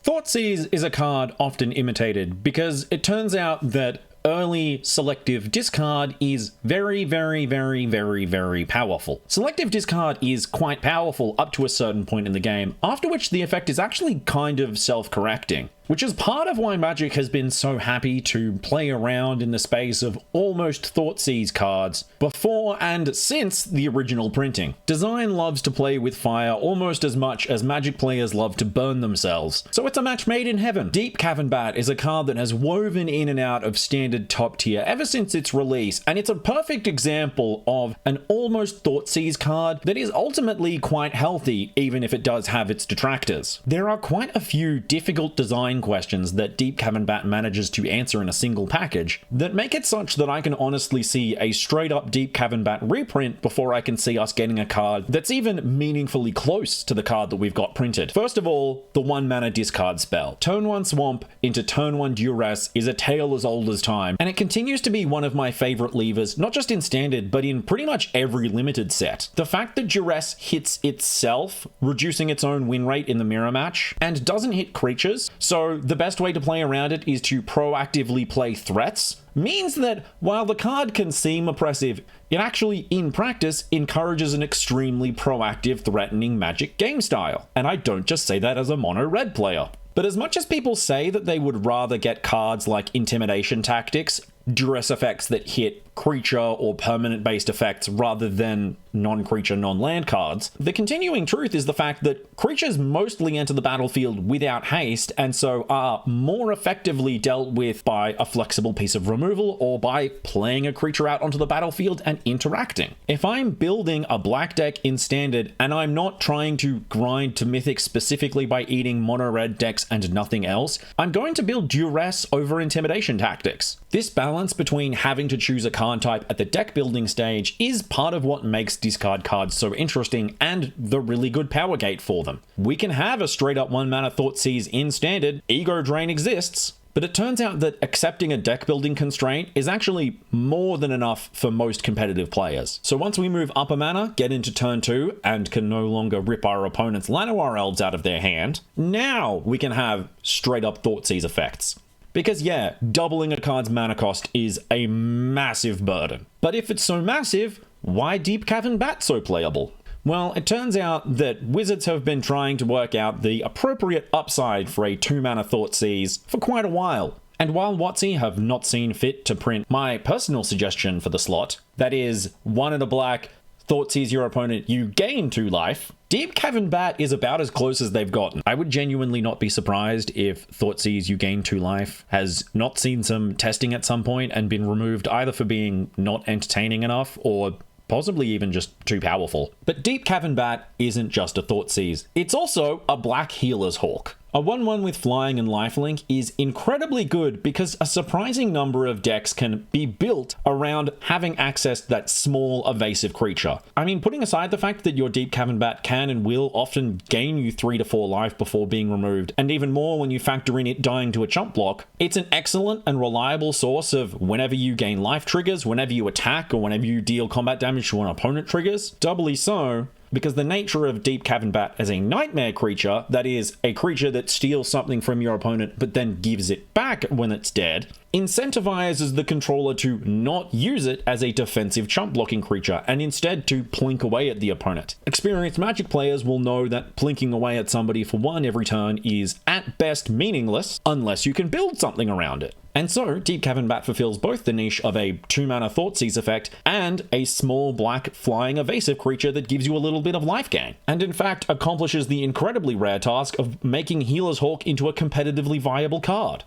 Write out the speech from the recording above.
Thoughtseize is a card often imitated because it turns out that early selective discard is very, very, very, very, very powerful. Selective discard is quite powerful up to a certain point in the game, after which the effect is actually kind of self-correcting, which is part of why Magic has been so happy to play around in the space of almost Thoughtseize cards before and since the original printing. Design loves to play with fire almost as much as Magic players love to burn themselves, so it's a match made in heaven. Deep Cavern Bat is a card that has woven in and out of standard top tier ever since its release, and it's a perfect example of an almost Thoughtseize card that is ultimately quite healthy, even if it does have its detractors. There are quite a few difficult design questions that Deep Cavern Bat manages to answer in a single package that make it such that I can honestly see a straight up Deep Cavern Bat reprint before I can see us getting a card that's even meaningfully close to the card that we've got printed. First of all, the 1 mana discard spell. Turn 1 Swamp into turn 1 Duress is a tale as old as time, and it continues to be one of my favorite levers, not just in standard, but in pretty much every limited set. The fact that Duress hits itself, reducing its own win rate in the mirror match, and doesn't hit creatures, so the best way to play around it is to proactively play threats, means that while the card can seem oppressive, it actually, in practice, encourages an extremely proactive, threatening Magic game style. And I don't just say that as a mono red player. But as much as people say that they would rather get cards like Intimidation Tactics, Duress effects that hit creature or permanent based effects rather than non-creature, non-land cards, the continuing truth is the fact that creatures mostly enter the battlefield without haste and so are more effectively dealt with by a flexible piece of removal or by playing a creature out onto the battlefield and interacting. If I'm building a black deck in standard and I'm not trying to grind to mythic specifically by eating mono red decks and nothing else, I'm going to build Duress over Intimidation Tactics. This balance between having to choose a card type at the deck building stage is part of what makes discard cards so interesting and the really good power gate for them. We can have a straight up 1 mana Thoughtseize in standard, Ego Drain exists, but it turns out that accepting a deck building constraint is actually more than enough for most competitive players. So once we move up a mana, get into turn 2, and can no longer rip our opponent's Llanowar Elves out of their hand, now we can have straight up Thoughtseize effects. Because yeah, doubling a card's mana cost is a massive burden. But if it's so massive, why Deep Cavern Bat so playable? Well, it turns out that Wizards have been trying to work out the appropriate upside for a 2-mana Thoughtseize for quite a while. And while WotC have not seen fit to print my personal suggestion for the slot, that is 1 and a black, Thoughtseize your opponent, you gain 2 life, Deep Cavern Bat is about as close as they've gotten. I would genuinely not be surprised if Thoughtseize you gain 2 life has not seen some testing at some point and been removed either for being not entertaining enough or possibly even just too powerful. But Deep Cavern Bat isn't just a Thoughtseize, it's also a black Healer's Hawk. A 1/1 with flying and lifelink is incredibly good because a surprising number of decks can be built around having access to that small evasive creature. I mean, putting aside the fact that your Deep Cavern Bat can and will often gain you 3 to 4 life before being removed, and even more when you factor in it dying to a chump block, it's an excellent and reliable source of whenever you gain life triggers, whenever you attack, or whenever you deal combat damage to an opponent triggers. Doubly so, because the nature of Deep Cavern Bat as a nightmare creature, that is, a creature that steals something from your opponent but then gives it back when it's dead, incentivizes the controller to not use it as a defensive chump blocking creature and instead to plink away at the opponent. Experienced Magic players will know that plinking away at somebody for 1 every turn is at best meaningless unless you can build something around it. And so, Deep Cavern Bat fulfills both the niche of a 2-mana Thoughtseize effect and a small black flying evasive creature that gives you a little bit of life gain. And in fact, accomplishes the incredibly rare task of making Healer's Hawk into a competitively viable card.